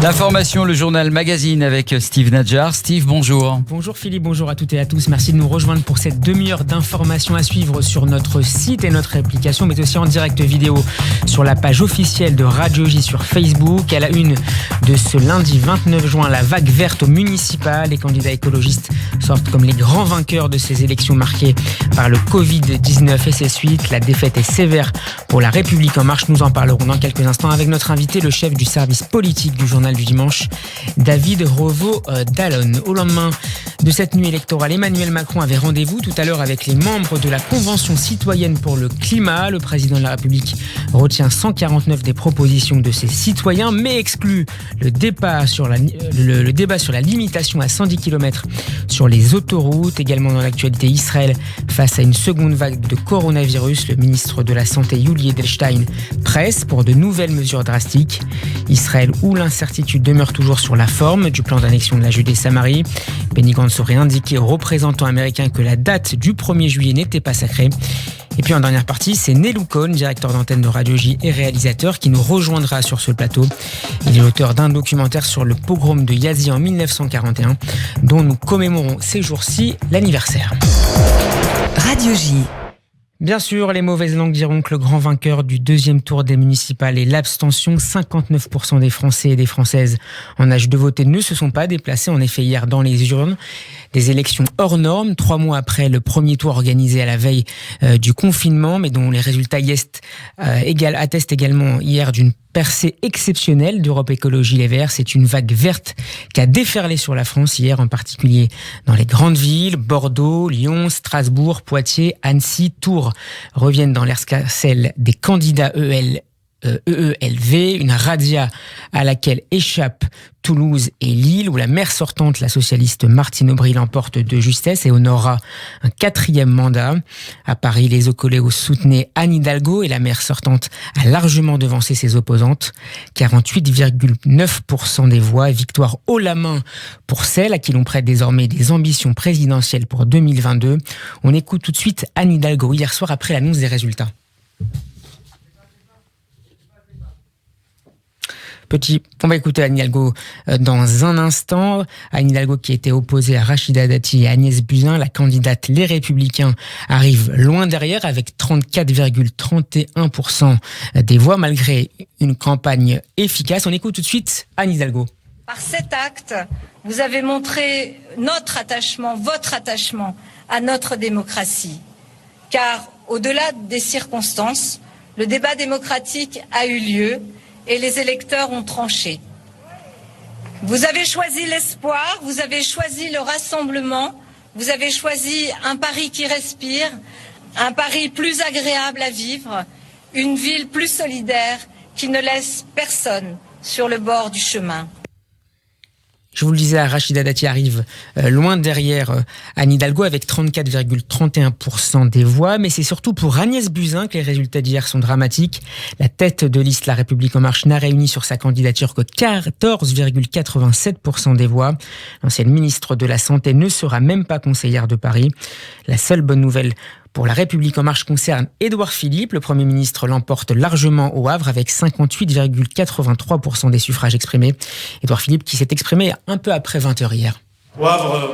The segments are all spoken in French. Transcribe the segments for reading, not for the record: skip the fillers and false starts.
L'information, le journal Magazine avec Steve Nadjar. Steve, bonjour. Bonjour Philippe, bonjour à toutes et à tous. Merci de nous rejoindre pour cette demi-heure d'informations à suivre sur notre site et notre application, mais aussi en direct vidéo sur la page officielle de Radio J sur Facebook. À la une de ce lundi 29 juin, la vague verte au municipal. Les candidats écologistes sortent comme les grands vainqueurs de ces élections marquées par le Covid-19 et ses suites. La défaite est sévère pour La République En Marche. Nous en parlerons dans quelques instants avec notre invité, le chef du service politique du journal du dimanche, David Revaud-Dallon. Au lendemain de cette nuit électorale, Emmanuel Macron avait rendez-vous tout à l'heure avec les membres de la Convention citoyenne pour le climat. Le président de la République retient 149 des propositions de ses citoyens, mais exclut le débat sur la limitation à 110 km sur les autoroutes. Également dans l'actualité, Israël face à une seconde vague de coronavirus. Le ministre de la Santé, Yuli Edelstein, presse pour de nouvelles mesures drastiques. Israël où l'incertitude demeure toujours sur la forme du plan d'annexion de la Judée-Samarie. Benny Gantz aurait indiqué aux représentants américains que la date du 1er juillet n'était pas sacrée. Et puis en dernière partie, c'est Nelou Cohn, directeur d'antenne de Radio J et réalisateur, qui nous rejoindra sur ce plateau. Il est l'auteur d'un documentaire sur le pogrom de Yazi en 1941, dont nous commémorons ces jours-ci l'anniversaire. Radio J. Bien sûr, les mauvaises langues diront que le grand vainqueur du deuxième tour des municipales est l'abstention. 59% des Français et des Françaises en âge de voter ne se sont pas déplacés en effet hier dans les urnes. Des élections hors normes, 3 mois après le premier tour organisé à la veille du confinement, mais dont les résultats attestent également hier d'une percée exceptionnelle d'Europe Écologie Les Verts. C'est une vague verte qui a déferlé sur la France hier, en particulier dans les grandes villes. Bordeaux, Lyon, Strasbourg, Poitiers, Annecy, Tours reviennent dans l'escarcelle des candidats EELV, une razzia à laquelle échappent Toulouse et Lille, où la maire sortante, la socialiste Martine Aubry, l'emporte de justesse et honorera un 4e mandat. À Paris, les Écoléos soutenaient Anne Hidalgo et la maire sortante a largement devancé ses opposantes. 48,9% des voix, victoire haut la main pour celle à qui l'on prête désormais des ambitions présidentielles pour 2022. On écoute tout de suite Anne Hidalgo hier soir après l'annonce des résultats. On va écouter Anne Hidalgo dans un instant. Anne Hidalgo qui était opposée à Rachida Dati et Agnès Buzyn. La candidate Les Républicains arrive loin derrière avec 34,31% des voix malgré une campagne efficace. On écoute tout de suite Anne Hidalgo. Par cet acte, vous avez montré notre attachement, votre attachement à notre démocratie. Car au-delà des circonstances, le débat démocratique a eu lieu et les électeurs ont tranché. Vous avez choisi l'espoir, vous avez choisi le rassemblement, vous avez choisi un Paris qui respire, un Paris plus agréable à vivre, une ville plus solidaire qui ne laisse personne sur le bord du chemin. Je vous le disais, Rachida Dati arrive loin derrière Anne Hidalgo avec 34,31% des voix. Mais c'est surtout pour Agnès Buzyn que les résultats d'hier sont dramatiques. La tête de liste La République En Marche n'a réuni sur sa candidature que 14,87% des voix. L'ancienne ministre de la Santé ne sera même pas conseillère de Paris. La seule bonne nouvelle pour La République En Marche concerne Édouard Philippe. Le Premier ministre l'emporte largement au Havre avec 58,83% des suffrages exprimés. Édouard Philippe qui s'est exprimé un peu après 20h hier. Au Havre,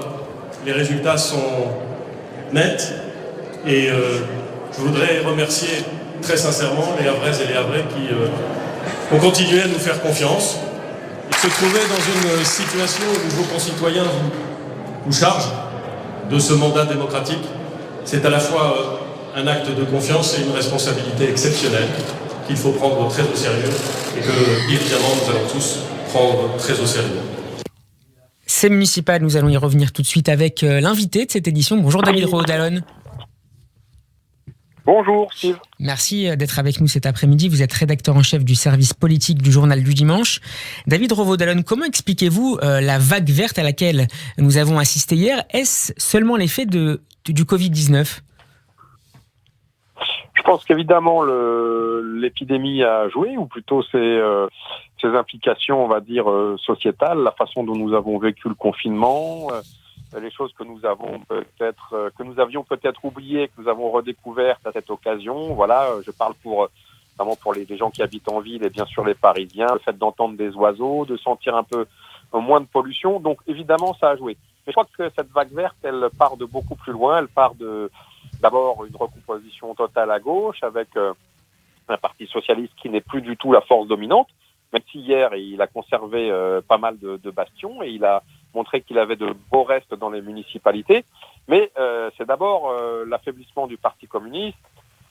les résultats sont nets et je voudrais remercier très sincèrement les Havraises et les Havrais qui ont continué à nous faire confiance. Ils se trouvaient dans une situation où vos concitoyens vous chargent de ce mandat démocratique. C'est à la fois un acte de confiance et une responsabilité exceptionnelle qu'il faut prendre très au sérieux et que, évidemment, nous allons tous prendre très au sérieux. C'est municipal, nous allons y revenir tout de suite avec l'invité de cette édition. Bonjour David Revaud-Dallon. Bonjour Steve. Merci d'être avec nous cet après-midi. Vous êtes rédacteur en chef du service politique du journal du dimanche. David Revaud-Dallon, comment expliquez-vous la vague verte à laquelle nous avons assisté hier ? Est-ce seulement l'effet du Covid-19 ? Je pense qu'évidemment l'épidémie a joué, ou plutôt ses implications, on va dire, sociétales, la façon dont nous avons vécu le confinement, les choses que nous avions peut-être oubliées, que nous avons redécouvertes à cette occasion. Voilà, je parle pour notamment pour les gens qui habitent en ville et bien sûr les Parisiens, le fait d'entendre des oiseaux, de sentir un peu moins de pollution. Donc évidemment, ça a joué. Mais je crois que cette vague verte, elle part de beaucoup plus loin. Elle part d'abord une recomposition totale à gauche avec un parti socialiste qui n'est plus du tout la force dominante, même si hier il a conservé pas mal de bastions et il a montré qu'il avait de beaux restes dans les municipalités. Mais c'est d'abord l'affaiblissement du Parti communiste,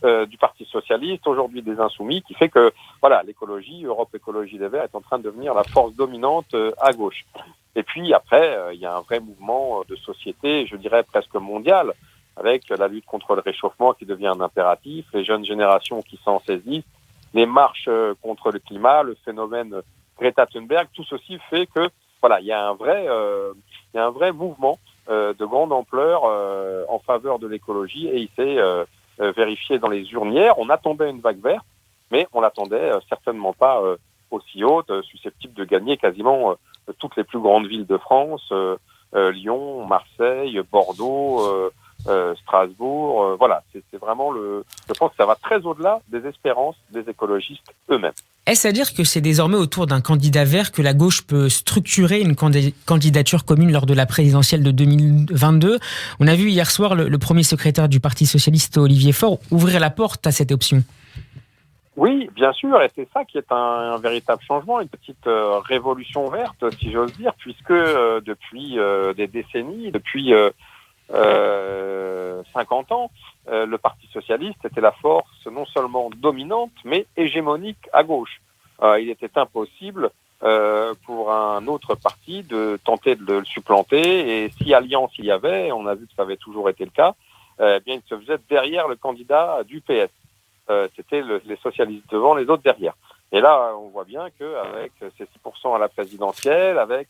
du Parti socialiste, aujourd'hui des Insoumis, qui fait que voilà, l'écologie, Europe Écologie Les Verts, est en train de devenir la force dominante à gauche. Et puis après, il y a un vrai mouvement de société, je dirais presque mondial, avec la lutte contre le réchauffement qui devient un impératif, les jeunes générations qui s'en saisissent, les marches contre le climat, le phénomène Greta Thunberg, tout ceci fait que voilà, il y a un vrai mouvement de grande ampleur en faveur de l'écologie et il s'est vérifié dans les urnes hier. On attendait une vague verte, mais on l'attendait certainement pas aussi haute, susceptible de gagner quasiment toutes les plus grandes villes de France, Lyon, Marseille, Bordeaux, Strasbourg. Voilà, c'est vraiment je pense que ça va très au-delà des espérances des écologistes eux-mêmes. Est-ce à dire que c'est désormais autour d'un candidat vert que la gauche peut structurer une candidature commune lors de la présidentielle de 2022 ? On a vu hier soir le premier secrétaire du Parti socialiste, Olivier Faure, ouvrir la porte à cette option. Oui, bien sûr, et c'est ça qui est un véritable changement, une petite révolution verte, si j'ose dire, puisque depuis des décennies, depuis 50 ans, le Parti socialiste était la force non seulement dominante, mais hégémonique à gauche. Il était impossible pour un autre parti de tenter de le supplanter, et si alliance il y avait, on a vu que ça avait toujours été le cas, bien il se faisait derrière le candidat du PS. C'était les socialistes devant, les autres derrière. Et là, on voit bien qu'avec ses 6% à la présidentielle, avec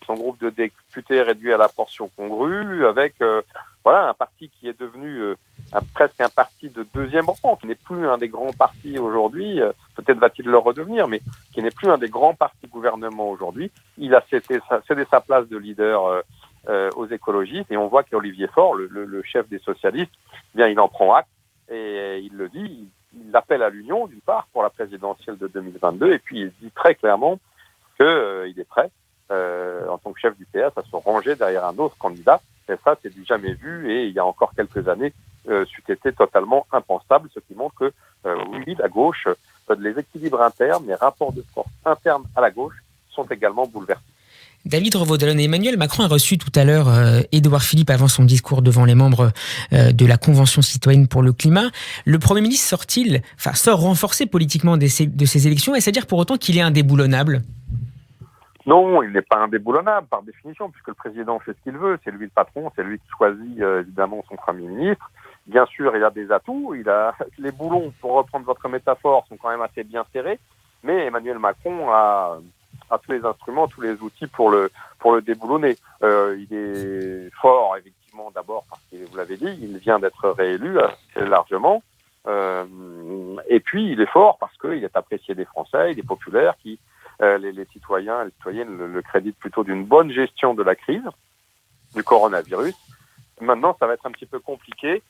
son groupe de députés réduit à la portion congrue, avec voilà un parti qui est devenu presque un parti de deuxième rang, qui n'est plus un des grands partis aujourd'hui, peut-être va-t-il le redevenir, mais qui n'est plus un des grands partis gouvernement aujourd'hui. Il a cédé sa place de leader aux écologistes, et on voit qu'Olivier Faure, le chef des socialistes, bien il en prend acte, et il le dit, il appelle à l'union d'une part pour la présidentielle de 2022, et puis il dit très clairement qu'il est prêt, en tant que chef du PS, à se ranger derrière un autre candidat. Et ça, c'est du jamais vu, et il y a encore quelques années, c'eût été totalement impensable, ce qui montre que, oui, la gauche, les équilibres internes, les rapports de force internes à la gauche sont également bouleversés. David Revaudalon et Emmanuel Macron a reçu tout à l'heure Édouard Philippe avant son discours devant les membres de la Convention citoyenne pour le climat. Le Premier ministre sort renforcé politiquement de ces élections, et c'est-à-dire pour autant qu'il est indéboulonnable ? Non, il n'est pas indéboulonnable par définition, puisque le président fait ce qu'il veut, c'est lui le patron, c'est lui qui choisit évidemment son Premier ministre. Bien sûr, il a des atouts, les boulons, pour reprendre votre métaphore, sont quand même assez bien serrés, mais Emmanuel Macron a tous les instruments, tous les outils pour le déboulonner. Il est fort, effectivement, d'abord parce que, vous l'avez dit, il vient d'être réélu assez largement, et puis il est fort parce qu'il est apprécié des Français, il est populaire, les citoyens et les citoyennes le créditent plutôt d'une bonne gestion de la crise du coronavirus. Maintenant, ça va être un petit peu compliqué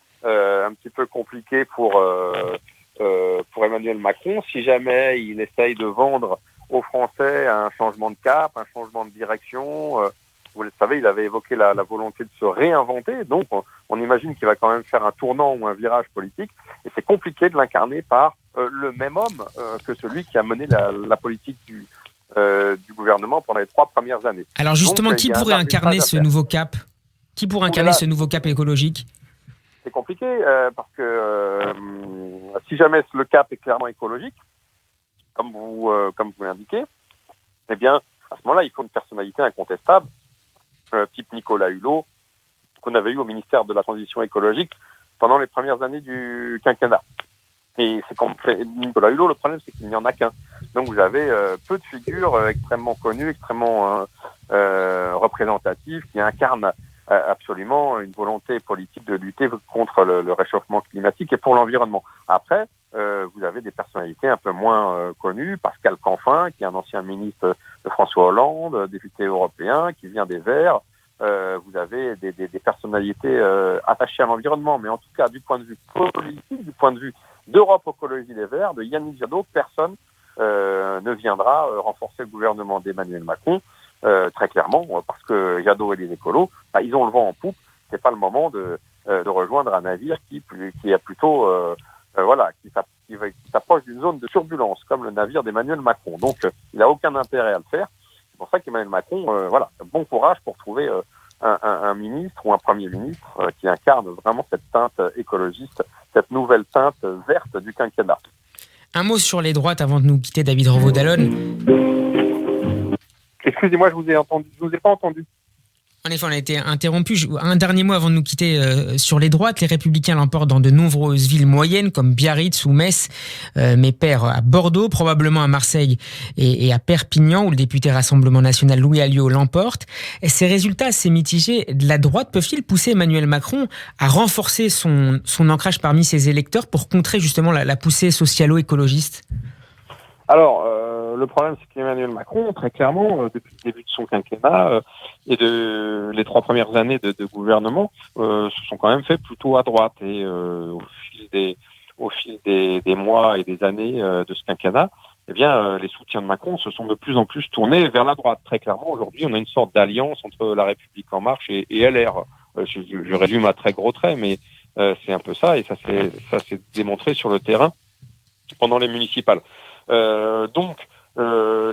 pour Emmanuel Macron, si jamais il essaye de vendre aux Français un changement de cap, un changement de direction. Vous le savez, il avait évoqué la volonté de se réinventer, donc on imagine qu'il va quand même faire un tournant ou un virage politique, et c'est compliqué de l'incarner par le même homme que celui qui a mené la politique du gouvernement pendant les 3 premières années. Alors justement, donc, qui pourrait incarner ce nouveau cap ? Qui pourrait incarner ce nouveau cap écologique ? C'est compliqué parce que si jamais le cap est clairement écologique, comme vous l'indiquez, eh bien, à ce moment-là, il faut une personnalité incontestable, type Nicolas Hulot, qu'on avait eu au ministère de la Transition écologique pendant les premières années du quinquennat. Et c'est comme Nicolas Hulot, le problème, c'est qu'il n'y en a qu'un. Donc vous avez peu de figures extrêmement connues, extrêmement représentatives, qui incarnent absolument une volonté politique de lutter contre le réchauffement climatique et pour l'environnement. Après, vous avez des personnalités un peu moins connues, Pascal Canfin, qui est un ancien ministre de François Hollande, député européen, qui vient des Verts. Vous avez des personnalités attachées à l'environnement, mais en tout cas, du point de vue politique, du point de vue d'Europe Écologie Les Verts, de Yannick Jadot, personne ne viendra renforcer le gouvernement d'Emmanuel Macron, très clairement, parce que Jadot et les écolos, ils ont le vent en poupe. C'est pas le moment de rejoindre un navire qui est plutôt qui s'approche d'une zone de turbulence, comme le navire d'Emmanuel Macron. Donc, il n'a aucun intérêt à le faire. C'est pour ça qu'Emmanuel Macron, bon courage pour trouver un ministre ou un Premier ministre qui incarne vraiment cette teinte écologiste, cette nouvelle teinte verte du quinquennat. Un mot sur les droites avant de nous quitter, David Revaud-Dallon. Excusez-moi, je vous ai pas entendu. En effet, on a été interrompu. Un dernier mot avant de nous quitter sur les droites. Les Républicains l'emportent dans de nombreuses villes moyennes comme Biarritz ou Metz, mais perd à Bordeaux, probablement à Marseille et à Perpignan, où le député Rassemblement National Louis Alliot l'emporte. Et ces résultats assez mitigés de la droite peuvent-ils pousser Emmanuel Macron à renforcer son ancrage parmi ses électeurs pour contrer justement la poussée socialo-écologiste ? Alors, le problème, c'est qu'Emmanuel Macron, très clairement, depuis le début de son quinquennat et de les 3 premières années de gouvernement, se sont quand même faits plutôt à droite. Et au fil des mois et des années de ce quinquennat, les soutiens de Macron se sont de plus en plus tournés vers la droite. Très clairement, aujourd'hui, on a une sorte d'alliance entre La République En Marche et LR. Je résume à très gros traits, mais c'est un peu ça, et ça s'est démontré sur le terrain pendant les municipales. Donc,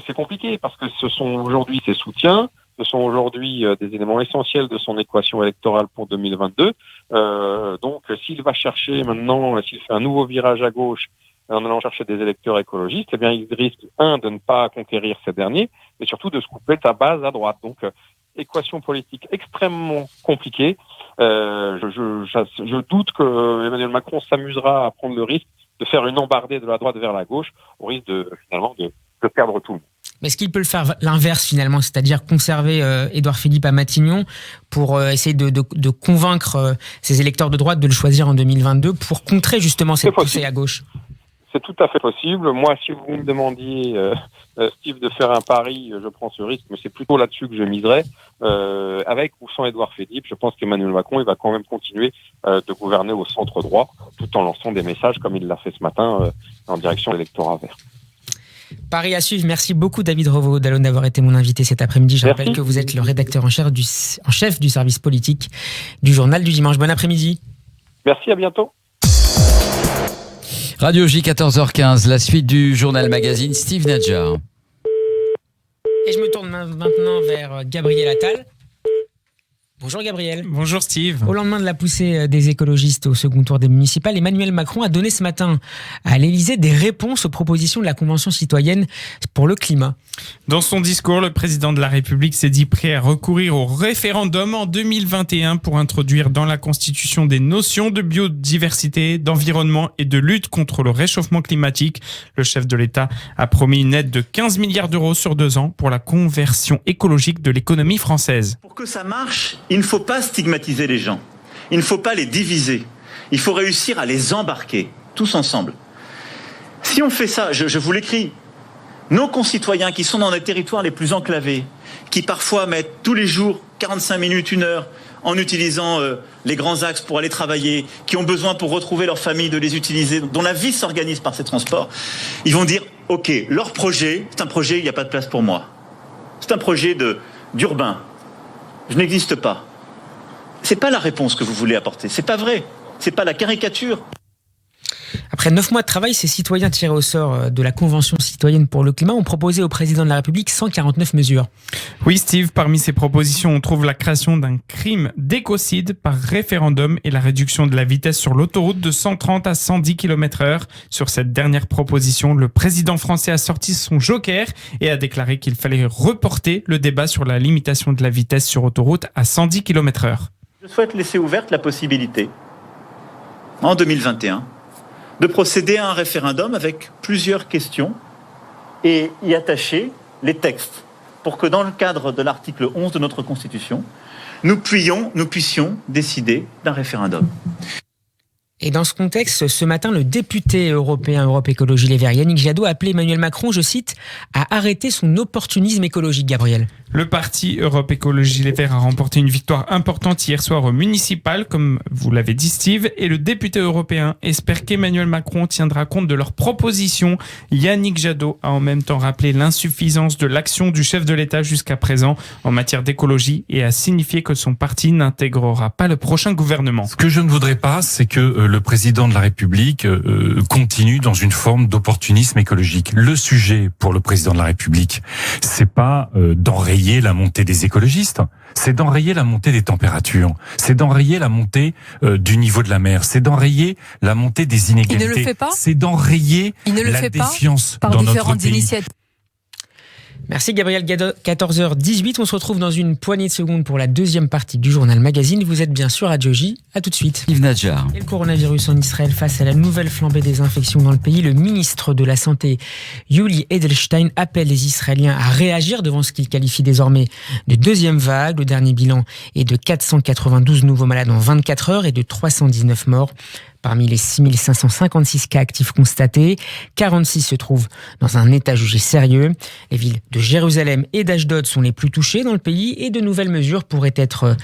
c'est compliqué parce que ce sont aujourd'hui ses soutiens, ce sont aujourd'hui des éléments essentiels de son équation électorale pour 2022. Donc, s'il va chercher maintenant, s'il fait un nouveau virage à gauche en allant chercher des électeurs écologistes, il risque, de ne pas conquérir ces derniers, mais surtout de se couper sa base à droite. Donc, équation politique extrêmement compliquée. Je doute que Emmanuel Macron s'amusera à prendre le risque de faire une embardée de la droite vers la gauche, au risque de perdre tout le monde. Mais est-ce qu'il peut le faire l'inverse finalement, c'est-à-dire conserver Édouard Philippe à Matignon pour essayer de convaincre ses électeurs de droite de le choisir en 2022 pour contrer justement cette poussée à gauche ? C'est tout à fait possible. Moi, si vous me demandiez, Steve, de faire un pari, je prends ce risque, mais c'est plutôt là-dessus que je miserais. Avec ou sans Édouard Philippe, je pense qu'Emmanuel Macron, il va quand même continuer de gouverner au centre droit, tout en lançant des messages comme il l'a fait ce matin en direction de l'électorat vert. Paris à suivre. Merci beaucoup David Revaud-Dallon d'avoir été mon invité cet après-midi. Je rappelle que vous êtes le rédacteur en chef du service politique du Journal du Dimanche. Bon après-midi. Merci, à bientôt. Radio J, 14h15, la suite du journal magazine, Steve Nadjar. Et je me tourne maintenant vers Gabriel Attal. Bonjour Gabriel. Bonjour Steve. Au lendemain de la poussée des écologistes au second tour des municipales, Emmanuel Macron a donné ce matin à l'Élysée des réponses aux propositions de la Convention citoyenne pour le climat. Dans son discours, le président de la République s'est dit prêt à recourir au référendum en 2021 pour introduire dans la Constitution des notions de biodiversité, d'environnement et de lutte contre le réchauffement climatique. Le chef de l'État a promis une aide de 15 milliards d'euros sur 2 ans pour la conversion écologique de l'économie française. Pour que ça marche, il ne faut pas stigmatiser les gens. Il ne faut pas les diviser. Il faut réussir à les embarquer, tous ensemble. Si on fait ça, je vous l'écris, nos concitoyens qui sont dans les territoires les plus enclavés, qui parfois mettent tous les jours 45 minutes, 1 heure, en utilisant les grands axes pour aller travailler, qui ont besoin pour retrouver leur famille de les utiliser, dont la vie s'organise par ces transports, ils vont dire, ok, leur projet, c'est un projet, il n'y a pas de place pour moi. C'est un projet d'urbain. Je n'existe pas. C'est pas la réponse que vous voulez apporter. C'est pas vrai. C'est pas la caricature. Après 9 mois de travail, ces citoyens tirés au sort de la Convention citoyenne pour le climat ont proposé au président de la République 149 mesures. Oui Steve, parmi ces propositions, on trouve la création d'un crime d'écocide par référendum et la réduction de la vitesse sur l'autoroute de 130 à 110 km/h. Sur cette dernière proposition, le président français a sorti son joker et a déclaré qu'il fallait reporter le débat sur la limitation de la vitesse sur autoroute à 110 km/h. Je souhaite laisser ouverte la possibilité, en 2021, de procéder à un référendum avec plusieurs questions et y attacher les textes pour que dans le cadre de l'article 11 de notre Constitution, nous puissions décider d'un référendum. Et dans ce contexte, ce matin, le député européen Europe Écologie Les Verts, Yannick Jadot, a appelé Emmanuel Macron, je cite, à arrêter son opportunisme écologique, Gabriel. Le parti Europe Écologie Les Verts a remporté une victoire importante hier soir au municipal, comme vous l'avez dit Steve, et le député européen espère qu'Emmanuel Macron tiendra compte de leurs propositions. Yannick Jadot a en même temps rappelé l'insuffisance de l'action du chef de l'État jusqu'à présent en matière d'écologie et a signifié que son parti n'intégrera pas le prochain gouvernement. Ce que je ne voudrais pas, c'est que le président de la République continue dans une forme d'opportunisme écologique. Le sujet pour le président de la République, c'est pas d'enrayer la montée des écologistes, c'est d'enrayer la montée des températures, c'est d'enrayer la montée du niveau de la mer, c'est d'enrayer la montée des inégalités. Il ne le fait pas. C'est d'enrayer la défiance par dans notre différentes pays. initiatives. Merci Gabriel, 14h18. On se retrouve dans une poignée de secondes pour la deuxième partie du journal Magazine. Vous êtes bien sûr à Radio J. À tout de suite. Steve Nadjar. Et le coronavirus en Israël face à la nouvelle flambée des infections dans le pays. Le ministre de la Santé, Yuli Edelstein, appelle les Israéliens à réagir devant ce qu'il qualifie désormais de deuxième vague. Le dernier bilan est de 492 nouveaux malades en 24 heures et de 319 morts. Parmi les 6556 cas actifs constatés, 46 se trouvent dans un état jugé sérieux. Les villes de Jérusalem et d'Ashdod sont les plus touchées dans le pays et de nouvelles mesures pourraient être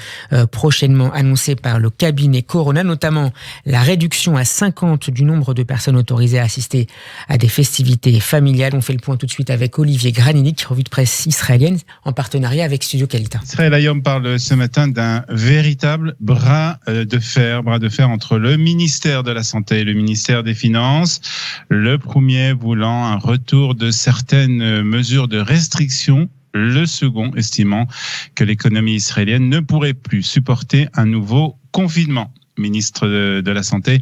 prochainement annoncées par le cabinet Corona, notamment la réduction à 50 du nombre de personnes autorisées à assister à des festivités familiales. On fait le point tout de suite avec Olivier Granilik, revue de presse israélienne en partenariat avec Studio Kalita. Israël Hayom parle ce matin d'un véritable bras de fer entre le ministère de la Santé et le ministère des Finances. Le premier voulant un retour de certaines mesures de restriction, le second estimant que l'économie israélienne ne pourrait plus supporter un nouveau confinement. Le ministre de la Santé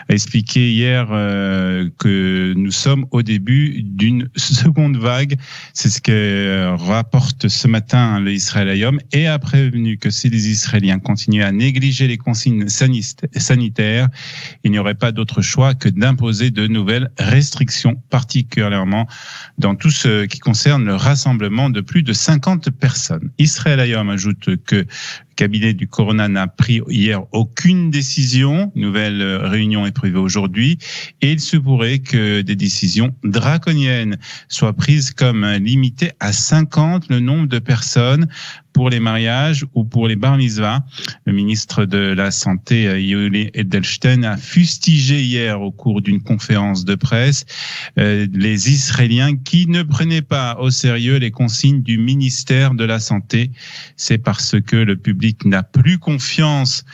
a expliqué hier que nous sommes au début d'une seconde vague. C'est ce que rapporte ce matin le Israël Hayom et a prévenu que si les Israéliens continuent à négliger les consignes sanitaires, il n'y aurait pas d'autre choix que d'imposer de nouvelles restrictions, particulièrement dans tout ce qui concerne le rassemblement de plus de 50 personnes. Israël Hayom ajoute que le cabinet du Corona n'a pris hier aucune décision. Nouvelle réunion est prévue aujourd'hui et il se pourrait que des décisions draconiennes soient prises comme limiter à 50 le nombre de personnes pour les mariages ou pour les bar mitzvahs. Le ministre de la Santé, Yuli Edelstein, a fustigé hier au cours d'une conférence de presse les Israéliens qui ne prenaient pas au sérieux les consignes du ministère de la Santé. C'est parce que le public n'a plus confiance,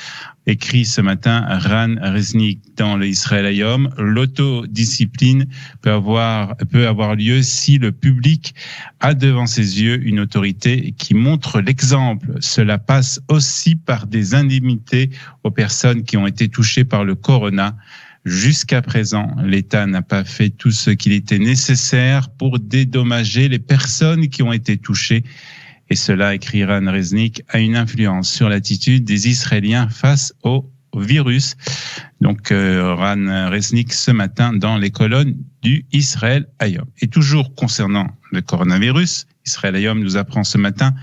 écrit ce matin Ran Reznik dans le Israël Hayom. L'autodiscipline peut avoir lieu si le public a devant ses yeux une autorité qui montre l'exemple. Cela passe aussi par des indemnités aux personnes qui ont été touchées par le corona. Jusqu'à présent, l'État n'a pas fait tout ce qu'il était nécessaire pour dédommager les personnes qui ont été touchées. Et cela, écrit Ran Reznik, a une influence sur l'attitude des Israéliens face au virus. Donc, Ran Reznik ce matin dans les colonnes du Israël Hayom. Et toujours concernant le coronavirus, Israël Hayom nous apprend ce matin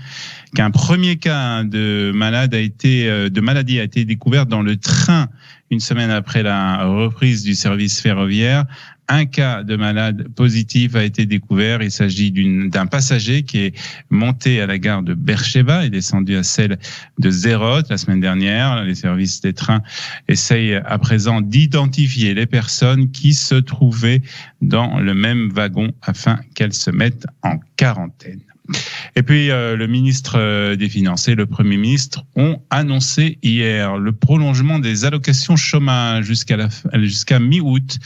qu'un premier cas de maladie a été découvert dans le train une semaine après la reprise du service ferroviaire. Un cas de malade positif a été découvert. Il s'agit d'un passager qui est monté à la gare de Beersheba et descendu à celle de Sderot la semaine dernière. Les services des trains essayent à présent d'identifier les personnes qui se trouvaient dans le même wagon afin qu'elles se mettent en quarantaine. Et puis, le ministre des Finances et le Premier ministre ont annoncé hier le prolongement des allocations chômage jusqu'à mi-août.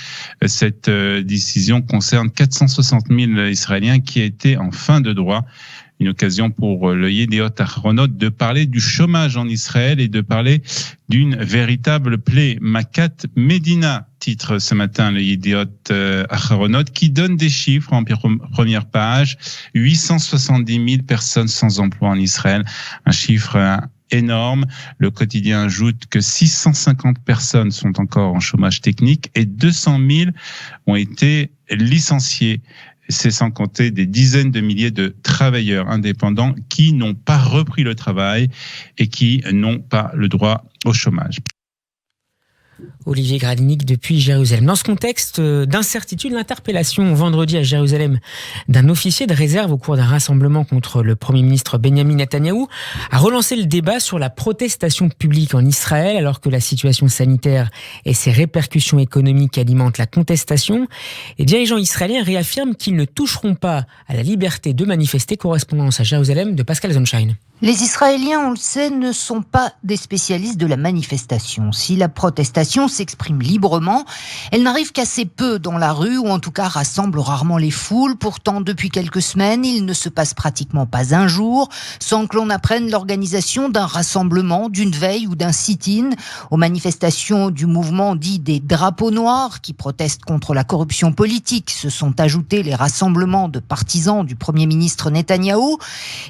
Cette décision concerne 460 000 Israéliens qui étaient en fin de droit. Une occasion pour le Yediot Ahronot de parler du chômage en Israël et de parler d'une véritable plaie. Makat Medina, titre ce matin le Yediot Ahronot, qui donne des chiffres en première page. 870 000 personnes sans emploi en Israël, un chiffre énorme. Le quotidien ajoute que 650 personnes sont encore en chômage technique et 200 000 ont été licenciés. C'est sans compter des dizaines de milliers de travailleurs indépendants qui n'ont pas repris le travail et qui n'ont pas le droit au chômage. Olivier Gradinic depuis Jérusalem. Dans ce contexte d'incertitude, l'interpellation vendredi à Jérusalem d'un officier de réserve au cours d'un rassemblement contre le Premier ministre Benjamin Netanyahou a relancé le débat sur la protestation publique en Israël alors que la situation sanitaire et ses répercussions économiques alimentent la contestation. Les dirigeants israéliens réaffirment qu'ils ne toucheront pas à la liberté de manifester. Correspondance à Jérusalem de Pascal Zonshine. Les Israéliens, on le sait, ne sont pas des spécialistes de la manifestation. Si la protestation s'exprime librement, elle n'arrive qu'assez peu dans la rue, ou en tout cas rassemble rarement les foules. Pourtant, depuis quelques semaines, il ne se passe pratiquement pas un jour sans que l'on apprenne l'organisation d'un rassemblement, d'une veille ou d'un sit-in. Aux manifestations du mouvement dit des drapeaux noirs, qui protestent contre la corruption politique, se sont ajoutés les rassemblements de partisans du Premier ministre Netanyahou.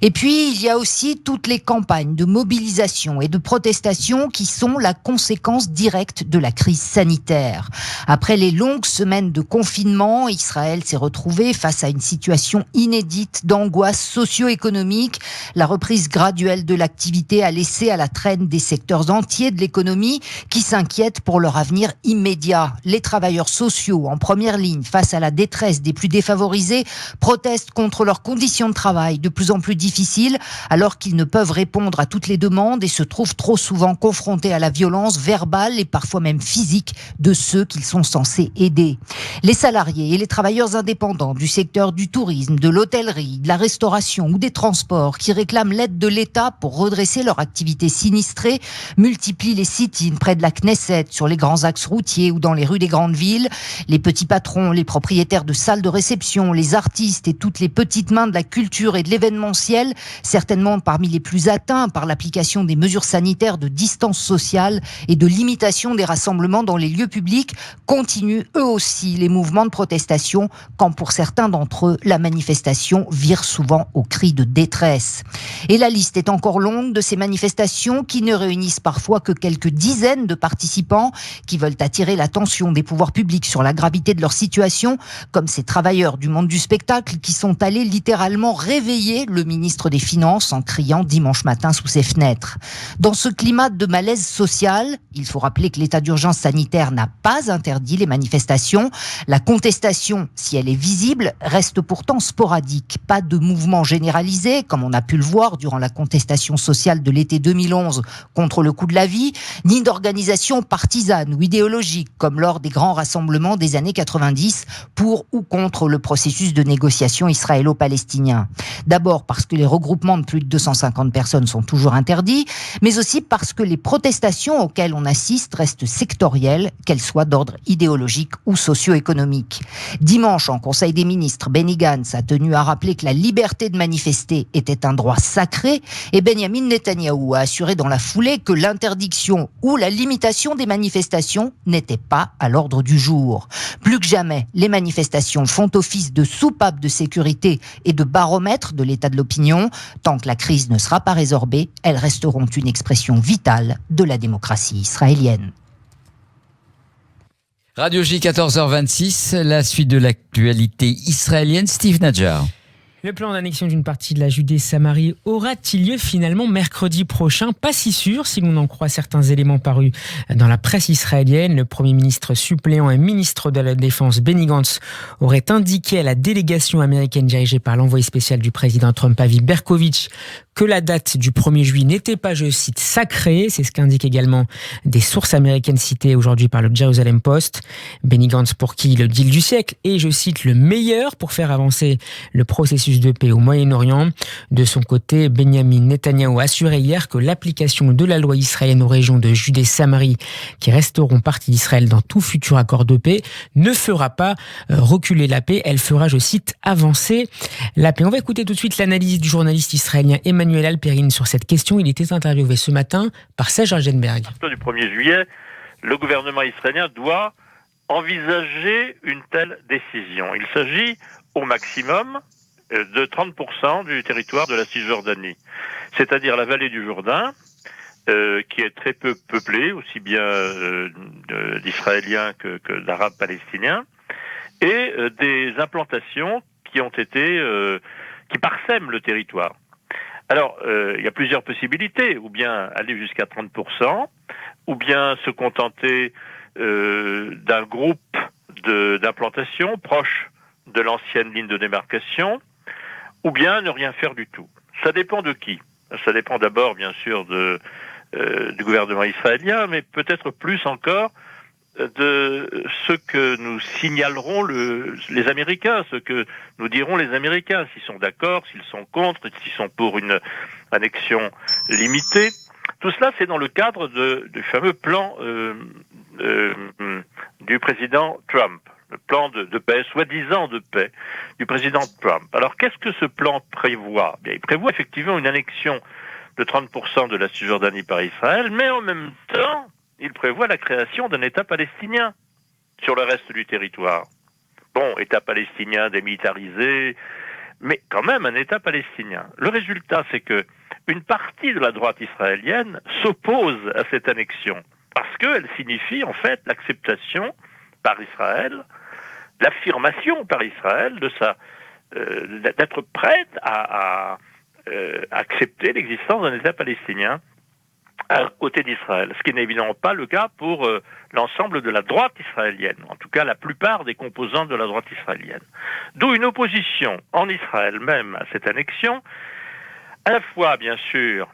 Et puis, il y a aussi toutes les campagnes de mobilisation et de protestation qui sont la conséquence directe de la crise sanitaire. Après les longues semaines de confinement, Israël s'est retrouvé face à une situation inédite d'angoisse socio-économique. La reprise graduelle de l'activité a laissé à la traîne des secteurs entiers de l'économie qui s'inquiètent pour leur avenir immédiat. Les travailleurs sociaux, en première ligne face à la détresse des plus défavorisés, protestent contre leurs conditions de travail de plus en plus difficiles alors qu'ils ne peuvent répondre à toutes les demandes et se trouvent trop souvent confrontés à la violence verbale et parfois même physique de ceux qu'ils sont censés aider. Les salariés et les travailleurs indépendants du secteur du tourisme, de l'hôtellerie, de la restauration ou des transports qui réclament l'aide de l'État pour redresser leur activité sinistrée multiplient les sit-ins près de la Knesset, sur les grands axes routiers ou dans les rues des grandes villes. Les petits patrons, les propriétaires de salles de réception, les artistes et toutes les petites mains de la culture et de l'événementiel, certainement parmi les plus atteints par l'application des mesures sanitaires de distance sociale et de limitation des rassemblements dans les lieux publics, continuent eux aussi les mouvements de protestation, quand pour certains d'entre eux, la manifestation vire souvent aux cris de détresse. Et la liste est encore longue de ces manifestations qui ne réunissent parfois que quelques dizaines de participants qui veulent attirer l'attention des pouvoirs publics sur la gravité de leur situation, comme ces travailleurs du monde du spectacle qui sont allés littéralement réveiller le ministre des Finances en criant dimanche matin sous ses fenêtres. Dans ce climat de malaise social, il faut rappeler que l'état d'urgence sanitaire n'a pas interdit les manifestations. La contestation, si elle est visible, reste pourtant sporadique. Pas de mouvement généralisé, comme on a pu le voir durant la contestation sociale de l'été 2011 contre le coût de la vie, ni d'organisation partisane ou idéologique, comme lors des grands rassemblements des années 90 pour ou contre le processus de négociation israélo-palestinien. D'abord parce que les regroupements de plus de 250 personnes sont toujours interdits, mais aussi parce que les protestations auxquelles on assiste restent sectorielles, qu'elles soient d'ordre idéologique ou socio-économique. Dimanche, en Conseil des ministres, Benny Gantz a tenu à rappeler que la liberté de manifester était un droit sacré, et Benjamin Netanyahou a assuré dans la foulée que l'interdiction ou la limitation des manifestations n'était pas à l'ordre du jour. Plus que jamais, les manifestations font office de soupape de sécurité et de baromètre de l'état de l'opinion. Tant que la crise ne sera pas résorbée, elles resteront une expression vitale de la démocratie israélienne. Radio J 14h26, la suite de l'actualité israélienne, Steve Nadjar. Le plan d'annexion d'une partie de la Judée-Samarie aura-t-il lieu finalement mercredi prochain ? Pas si sûr si l'on en croit certains éléments parus dans la presse israélienne. Le Premier ministre suppléant et ministre de la Défense Benny Gantz aurait indiqué à la délégation américaine dirigée par l'envoyé spécial du président Trump, Avi Berkovitch, que la date du 1er juillet n'était pas, je cite, sacrée. C'est ce qu'indiquent également des sources américaines citées aujourd'hui par le Jerusalem Post. Benny Gantz, pour qui le deal du siècle est, je cite, le meilleur pour faire avancer le processus de paix au Moyen-Orient. De son côté, Benjamin Netanyahou a assuré hier que l'application de la loi israélienne aux régions de Judée-Samarie, qui resteront partie d'Israël dans tout futur accord de paix, ne fera pas reculer la paix. Elle fera, je cite, avancer la paix. On va écouter tout de suite l'analyse du journaliste israélien Emmanuel Alperine sur cette question. Il était interviewé ce matin par Serge Argenberg. À partir du 1er juillet, le gouvernement israélien doit envisager une telle décision. Il s'agit au maximum de 30% du territoire de la Cisjordanie, c'est-à-dire la vallée du Jourdain, qui est très peu peuplée, aussi bien d'Israéliens que d'Arabes palestiniens, et des implantations qui ont été qui parsèment le territoire. Alors, il y a plusieurs possibilités, ou bien aller jusqu'à 30%, ou bien se contenter d'un groupe d'implantation proche de l'ancienne ligne de démarcation, ou bien ne rien faire du tout. Ça dépend de qui. Ça dépend d'abord, bien sûr, du gouvernement israélien, mais peut-être plus encore de ce que nous signaleront les Américains, ce que nous diront les Américains, s'ils sont d'accord, s'ils sont contre, s'ils sont pour une annexion limitée. Tout cela, c'est dans le cadre du fameux plan du président Trump, le plan de paix, soi-disant de paix, du président Trump. Alors, qu'est-ce que ce plan prévoit ? Bien, il prévoit effectivement une annexion de 30% de la Cisjordanie par Israël, mais en même temps, il prévoit la création d'un État palestinien sur le reste du territoire. Bon, État palestinien démilitarisé, mais quand même un État palestinien. Le résultat, c'est que une partie de la droite israélienne s'oppose à cette annexion, parce qu'elle signifie en fait l'acceptation par Israël, l'affirmation par Israël d'être prête à accepter l'existence d'un État palestinien à côté d'Israël, ce qui n'est évidemment pas le cas pour l'ensemble de la droite israélienne, en tout cas la plupart des composants de la droite israélienne. D'où une opposition en Israël même à cette annexion, à la fois bien sûr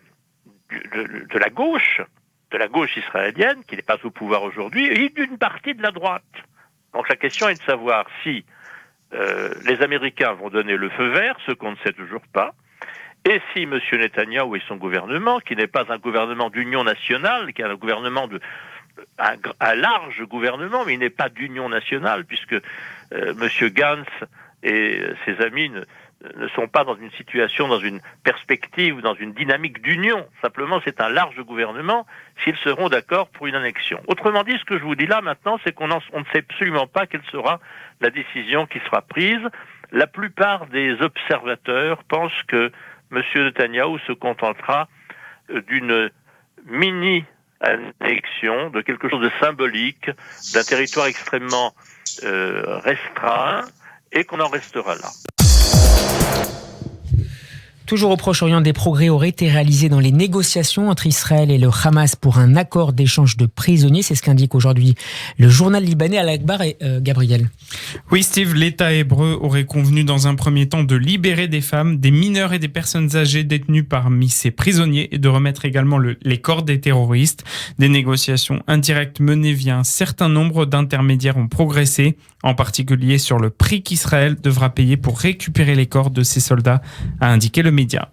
de la gauche israélienne, qui n'est pas au pouvoir aujourd'hui, et d'une partie de la droite. Donc la question est de savoir si les Américains vont donner le feu vert, ce qu'on ne sait toujours pas, et si M. Netanyahou et son gouvernement, qui n'est pas un gouvernement d'union nationale, qui est un gouvernement un large gouvernement, mais il n'est pas d'union nationale, puisque M. Gantz et ses amis ne sont pas dans une situation, dans une perspective, dans une dynamique d'union. Simplement, c'est un large gouvernement, s'ils seront d'accord pour une annexion. Autrement dit, ce que je vous dis là maintenant, c'est qu'on ne sait absolument pas quelle sera la décision qui sera prise. La plupart des observateurs pensent que M. Netanyahou se contentera d'une mini-annexion, de quelque chose de symbolique, d'un territoire extrêmement restreint, et qu'on en restera là. Toujours au Proche-Orient, des progrès auraient été réalisés dans les négociations entre Israël et le Hamas pour un accord d'échange de prisonniers. C'est ce qu'indique aujourd'hui le journal libanais Al-Akhbar et Gabriel. Oui, Steve, l'État hébreu aurait convenu dans un premier temps de libérer des femmes, des mineurs et des personnes âgées détenues parmi ces prisonniers et de remettre également les corps des terroristes. Des négociations indirectes menées via un certain nombre d'intermédiaires ont progressé, en particulier sur le prix qu'Israël devra payer pour récupérer les corps de ses soldats, a indiqué le média.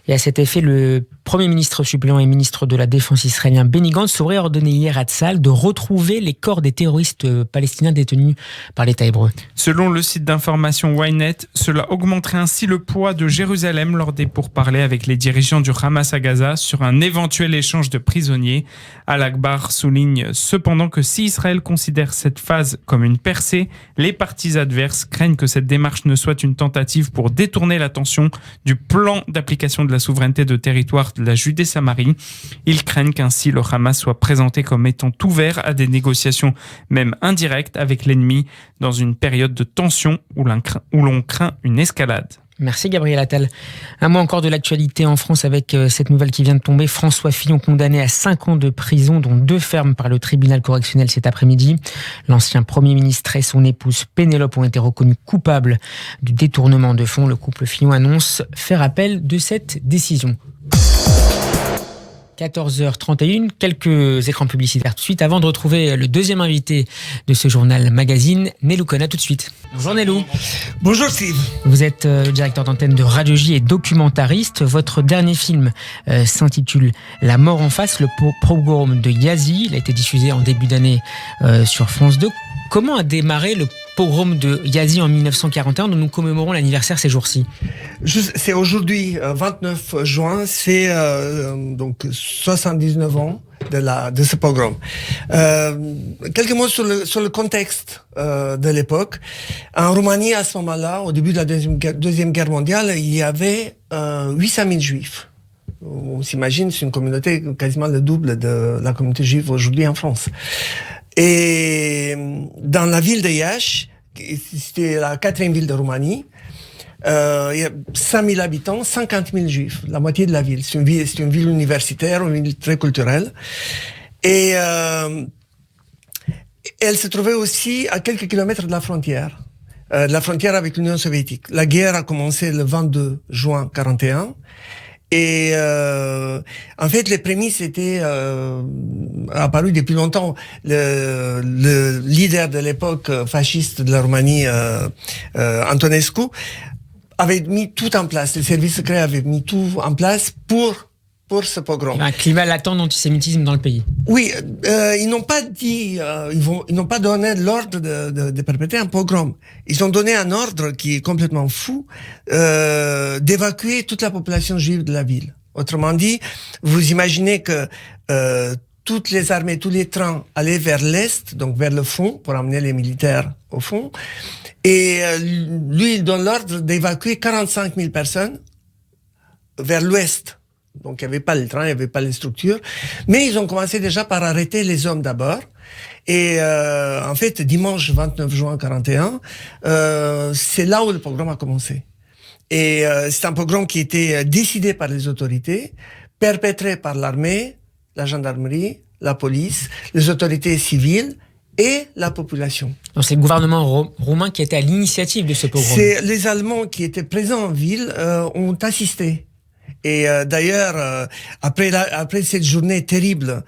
Et à cet effet, le Premier ministre suppléant et ministre de la Défense israélien Benny Gantz aurait ordonné hier à Tzahal de retrouver les corps des terroristes palestiniens détenus par l'État hébreu. Selon le site d'information Ynet, cela augmenterait ainsi le poids de Jérusalem lors des pourparlers avec les dirigeants du Hamas à Gaza sur un éventuel échange de prisonniers. Al-Akhbar souligne cependant que si Israël considère cette phase comme une percée, les parties adverses craignent que cette démarche ne soit une tentative pour détourner l'attention du plan d'application de la souveraineté de territoire de la Judée-Samarie. Ils craignent qu'ainsi le Hamas soit présenté comme étant ouvert à des négociations, même indirectes, avec l'ennemi dans une période de tension où l'on craint une escalade. Merci Gabriel Attal. Un mot encore de l'actualité en France avec cette nouvelle qui vient de tomber. François Fillon condamné à 5 ans de prison, dont 2 fermes par le tribunal correctionnel cet après-midi. L'ancien Premier ministre et son épouse Pénélope ont été reconnus coupables du détournement de fonds. Le couple Fillon annonce faire appel de cette décision. 14h31, quelques écrans publicitaires tout de suite avant de retrouver le deuxième invité de ce journal magazine, Nelou Kona, tout de suite. Bonjour Nelou. Bonjour Steve. Vous êtes directeur d'antenne de Radio J et documentariste. Votre dernier film s'intitule La mort en face, le pogrom de Yazi. Il a été diffusé en début d'année sur France 2. Comment a démarré le pogrom de Yazi en 1941 dont nous commémorons l'anniversaire ces jours-ci? C'est aujourd'hui, 29 juin, c'est donc 79 ans de ce pogrom. Quelques mots sur le contexte de l'époque. En Roumanie, à ce moment-là, au début de la Deuxième Guerre mondiale, il y avait 800 000 juifs. On s'imagine, c'est une communauté quasiment le double de la communauté juive aujourd'hui en France. Et dans la ville de Iași, c'était la 4e ville de Roumanie, il y a 5 000 habitants, 50 000 juifs, la moitié de la ville. C'est une ville universitaire, une ville très culturelle. Et Elle se trouvait aussi à quelques kilomètres de la frontière avec l'Union soviétique. La guerre a commencé le 22 juin 41. Et en fait, les prémices étaient apparues depuis longtemps. Le leader de l'époque fasciste de la Roumanie, Antonescu, avait mis tout en place. Les services secrets avaient mis tout en place pour ce pogrom. Il y a un climat latent d'antisémitisme dans le pays. Oui, ils n'ont pas dit, ils n'ont pas donné l'ordre de perpétrer un pogrom. Ils ont donné un ordre qui est complètement fou, d'évacuer toute la population juive de la ville. Autrement dit, vous imaginez que toutes les armées, tous les trains allaient vers l'est, donc vers le fond, pour amener les militaires au fond. Et lui, il donne l'ordre d'évacuer 45 000 personnes vers l'ouest. Donc, il n'y avait pas le train, il n'y avait pas les structures. Mais ils ont commencé déjà par arrêter les hommes d'abord. Et en fait, dimanche 29 juin 41, c'est là où le pogrom a commencé. Et c'est un pogrom qui était décidé par les autorités, perpétré par l'armée, la gendarmerie, la police, les autorités civiles et la population. Donc c'est le gouvernement roumain qui était à l'initiative de ce pogrom. C'est les Allemands qui étaient présents en ville ont assisté. Et d'ailleurs, après cette journée terrible,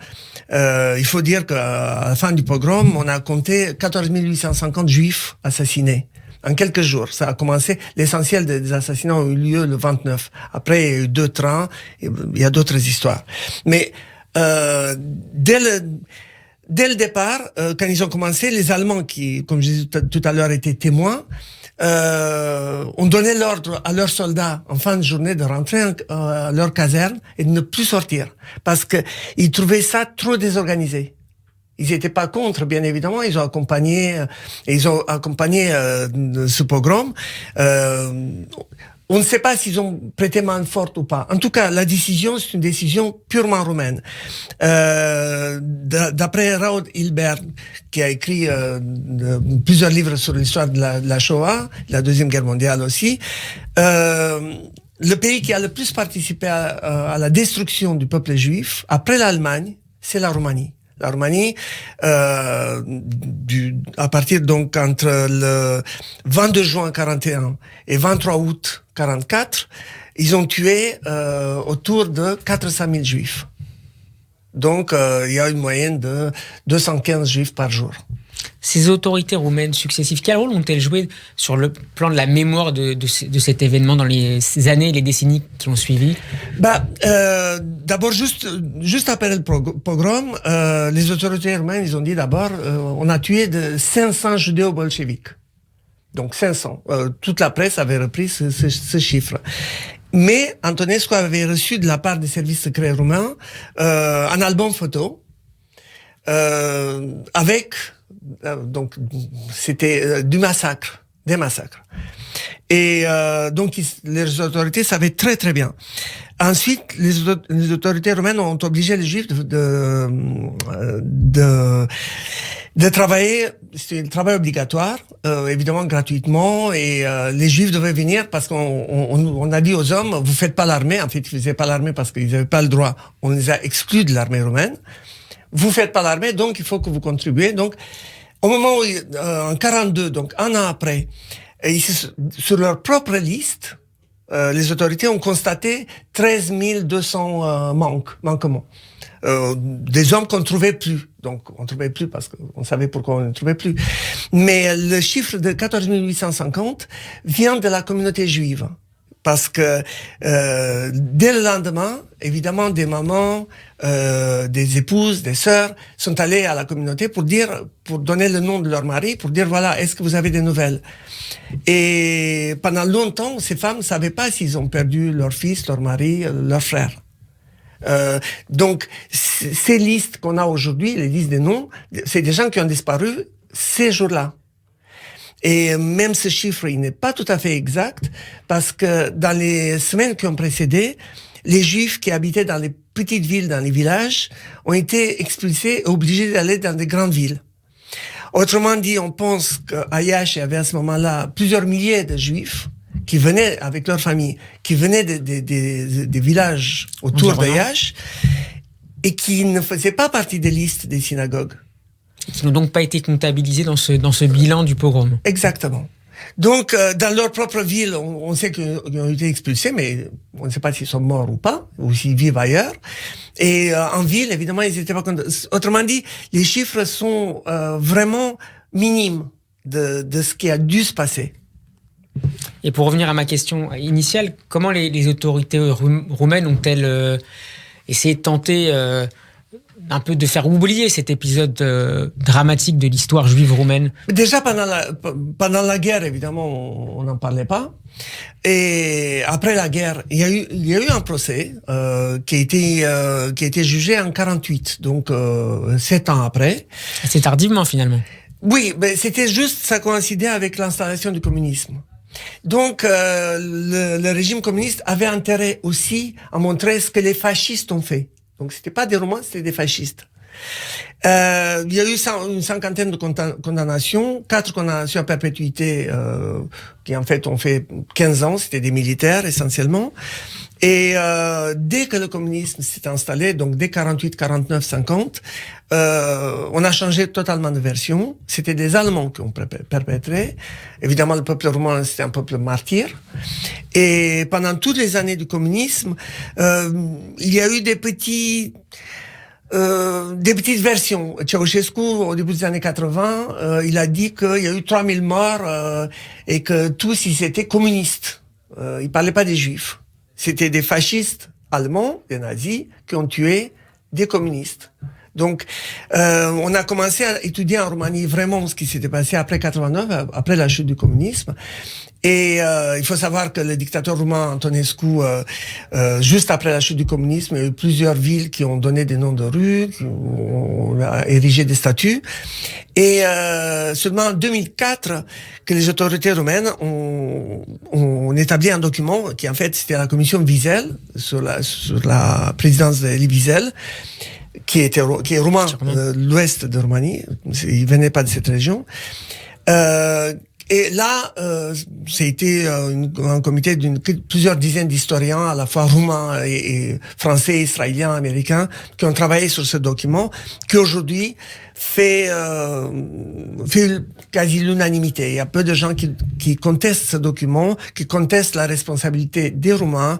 il faut dire qu'à la fin du pogrom, on a compté 14 850 juifs assassinés en quelques jours. Ça a commencé, l'essentiel des assassinats ont eu lieu le 29. Après, il y a eu 2 trains, il y a d'autres histoires. Mais dès le départ, quand ils ont commencé, les Allemands qui, comme je disais tout à l'heure, étaient témoins, ont donné l'ordre à leurs soldats en fin de journée de rentrer à leur caserne et de ne plus sortir parce que ils trouvaient ça trop désorganisé. Ils n'étaient pas contre, bien évidemment. Ils ont accompagné ce pogrom. On ne sait pas s'ils ont prêté main forte ou pas. En tout cas, la décision, c'est une décision purement roumaine. D'après Raoul Hilbert, qui a écrit plusieurs livres sur l'histoire de la Shoah, la Deuxième Guerre mondiale aussi, le pays qui a le plus participé à la destruction du peuple juif, après l'Allemagne, c'est la Roumanie. La Roumanie, à partir donc entre le 22 juin 41 et 23 août 44, ils ont tué autour de 400 000 juifs. Donc, il y a une moyenne de 215 juifs par jour. Ces autorités roumaines successives, quel rôle ont-elles joué sur le plan de la mémoire de cet événement dans les années et les décennies qui ont suivi? D'abord, juste après le pogrom, les autorités roumaines, ils ont dit d'abord, on a tué 500 judéo-bolcheviques. Donc 500. Toute la presse avait repris ce chiffre. Mais Antonescu avait reçu de la part des services secrets roumains un album photo avec... donc c'était des massacres. Et donc les autorités savaient très très bien. Ensuite, les autorités romaines ont obligé les Juifs de travailler. C'était un travail obligatoire, évidemment gratuitement, et les Juifs devaient venir parce qu'on a dit aux hommes, vous faites pas l'armée. En fait, ils faisaient pas l'armée parce qu'ils n'avaient pas le droit. On les a exclus de l'armée romaine. Vous faites pas l'armée, donc il faut que vous contribuez. Donc, au moment où, en 42, donc un an après, sur leur propre liste, les autorités ont constaté 13 200 manquements. Des hommes qu'on ne trouvait plus. Donc, on ne trouvait plus parce qu'on savait pourquoi on ne trouvait plus. Mais le chiffre de 14 850 vient de la communauté juive. Parce que dès le lendemain, évidemment, des mamans, des épouses, des sœurs sont allées à la communauté pour donner le nom de leur mari, pour dire voilà, est-ce que vous avez des nouvelles? Et pendant longtemps, ces femmes ne savaient pas s'ils ont perdu leur fils, leur mari, leur frère. Donc, ces listes qu'on a aujourd'hui, les listes des noms, c'est des gens qui ont disparu ces jours-là. Et même ce chiffre, il n'est pas tout à fait exact, parce que dans les semaines qui ont précédé, les Juifs qui habitaient dans les petites villes, dans les villages, ont été expulsés et obligés d'aller dans des grandes villes. Autrement dit, on pense qu'à Iași, il y avait à ce moment-là plusieurs milliers de Juifs qui venaient avec leur famille, qui venaient des villages autour de Iași et qui ne faisaient pas partie des listes des synagogues. Qui n'ont donc pas été comptabilisés dans ce bilan du pogrom. Exactement. Donc, dans leur propre ville, on sait qu'ils ont été expulsés, mais on ne sait pas s'ils sont morts ou pas, ou s'ils vivent ailleurs. Et en ville, évidemment, ils n'étaient pas contents. Autrement dit, les chiffres sont vraiment minimes de ce qui a dû se passer. Et pour revenir à ma question initiale, comment les autorités roumaines ont-elles essayé de tenter un peu de faire oublier cet épisode dramatique de l'histoire juive roumaine? Déjà, pendant la guerre, évidemment, on n'en parlait pas. Et après la guerre, il y a eu un procès qui a été jugé en 48, donc 7 ans après. C'est tardivement, finalement. Oui, mais c'était juste, ça coïncidait avec l'installation du communisme. Donc, le régime communiste avait intérêt aussi à montrer ce que les fascistes ont fait. Donc, c'était pas des Roumains, c'était des fascistes. Il y a eu une cinquantaine de condamnations, 4 condamnations à perpétuité, qui en fait ont fait 15 ans, c'était des militaires essentiellement. Et dès que le communisme s'est installé, donc dès 48, 49, 50, on a changé totalement de version. C'était des Allemands qui ont perpétré. Évidemment, le peuple roumain, c'était un peuple martyr. Et pendant toutes les années du communisme, il y a eu des petites versions. Ceausescu, au début des années 80, il a dit qu'il y a eu 3000 morts et que tous, ils étaient communistes. Il parlait pas des juifs. C'était des fascistes allemands, des nazis, qui ont tué des communistes. Donc, on a commencé à étudier en Roumanie vraiment ce qui s'était passé après 89, après la chute du communisme. Et il faut savoir que le dictateur roumain Antonescu, juste après la chute du communisme, il y a eu plusieurs villes qui ont donné des noms de rues, qui ont érigé des statues. Et seulement en 2004, que les autorités roumaines ont établi un document qui en fait c'était la commission Wiesel, sur la présidence d'Elie Wiesel, qui est roumain, l'ouest de Roumanie, il venait pas de cette région. Et là, c'était un comité d'une plusieurs dizaines d'historiens, à la fois roumains et français, israéliens, américains, qui ont travaillé sur ce document, qui aujourd'hui fait quasi l'unanimité. Il y a peu de gens qui contestent ce document, qui contestent la responsabilité des Roumains,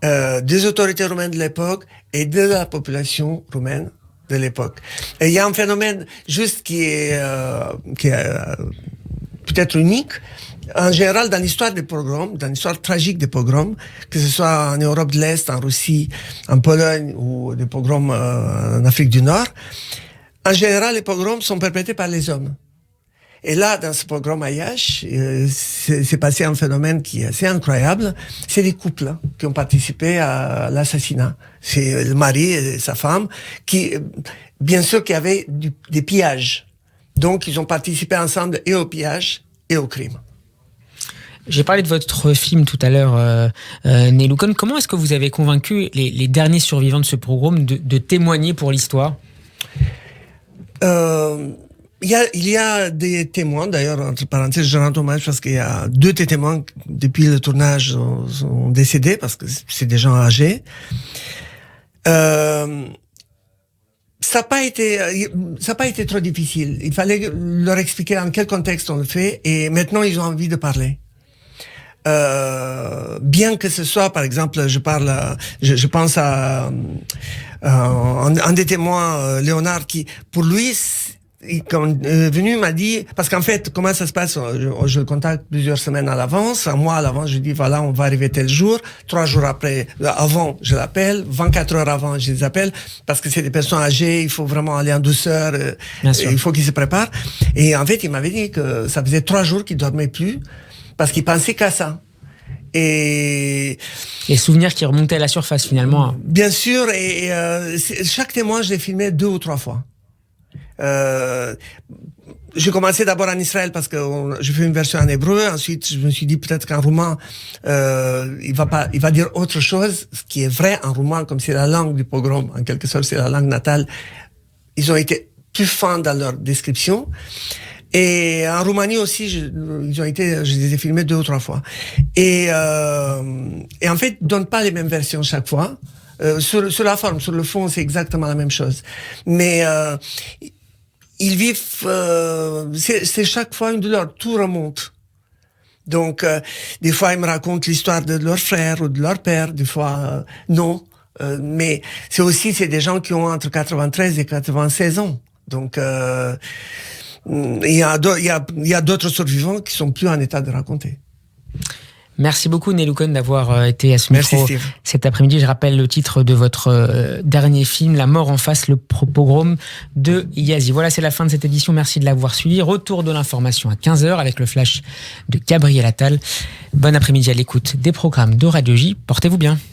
des autorités roumaines de l'époque et de la population roumaine de l'époque. Et il y a un phénomène juste qui est peut-être unique, en général dans l'histoire des pogroms, dans l'histoire tragique des pogroms, que ce soit en Europe de l'Est, en Russie, en Pologne ou des pogroms en Afrique du Nord, en général les pogroms sont perpétrés par les hommes. Et là, dans ce pogrom à Iași, c'est passé un phénomène qui est assez incroyable. C'est les couples qui ont participé à l'assassinat. C'est le mari et sa femme qui, bien sûr, qui avaient des pillages. Donc, ils ont participé ensemble et au pillage et au crime. J'ai parlé de votre film tout à l'heure, Neloucon. Comment est-ce que vous avez convaincu les derniers survivants de ce pogrom de témoigner pour l'histoire ? Il y a des témoins, d'ailleurs, entre parenthèses, je rends hommage parce qu'il y a 2 témoins depuis le tournage sont décédés parce que c'est des gens âgés. Ça n'a pas été trop difficile. Il fallait leur expliquer dans quel contexte on le fait et maintenant ils ont envie de parler. Bien que ce soit, par exemple, je pense à un des témoins, Léonard, qui, pour lui, quand il est venu, m'a dit, parce qu'en fait, comment ça se passe? Je le contacte plusieurs semaines à l'avance, un mois à l'avance, je dis, voilà, on va arriver tel jour, 3 jours avant, je l'appelle, 24 heures avant, je les appelle, parce que c'est des personnes âgées, il faut vraiment aller en douceur, il faut qu'ils se préparent. Et en fait, il m'avait dit que ça faisait 3 jours qu'il dormait plus, parce qu'il pensait qu'à ça. Et les souvenirs qui remontaient à la surface, finalement. Bien sûr, et chaque témoin, je l'ai filmé 2 ou 3 fois. J'ai commencé d'abord en Israël parce que j'ai fait une version en hébreu. Ensuite, je me suis dit peut-être qu'en roumain, il va dire autre chose, ce qui est vrai en roumain, comme c'est la langue du pogrom, en quelque sorte, c'est la langue natale. Ils ont été plus fins dans leur description. Et en Roumanie aussi, je les ai filmés 2 ou 3 fois. Et en fait, ils donnent pas les mêmes versions chaque fois. Sur la forme, sur le fond, c'est exactement la même chose. Mais ils vivent, c'est chaque fois une douleur, tout remonte. Donc, des fois, ils me racontent l'histoire de leur frère ou de leur père, des fois, non. Mais c'est des gens qui ont entre 93 et 96 ans. Donc, il y a d'autres survivants qui sont plus en état de raconter. Merci beaucoup Nelou Cohn d'avoir été à ce Merci, micro Steve. cet après-midi. Je rappelle le titre de votre dernier film, La mort en face, le pogrom de Yazi. Voilà, c'est la fin de cette édition. Merci de l'avoir suivi. Retour de l'information à 15h avec le flash de Gabriel Attal. Bon après-midi à l'écoute des programmes de Radio J. Portez-vous bien.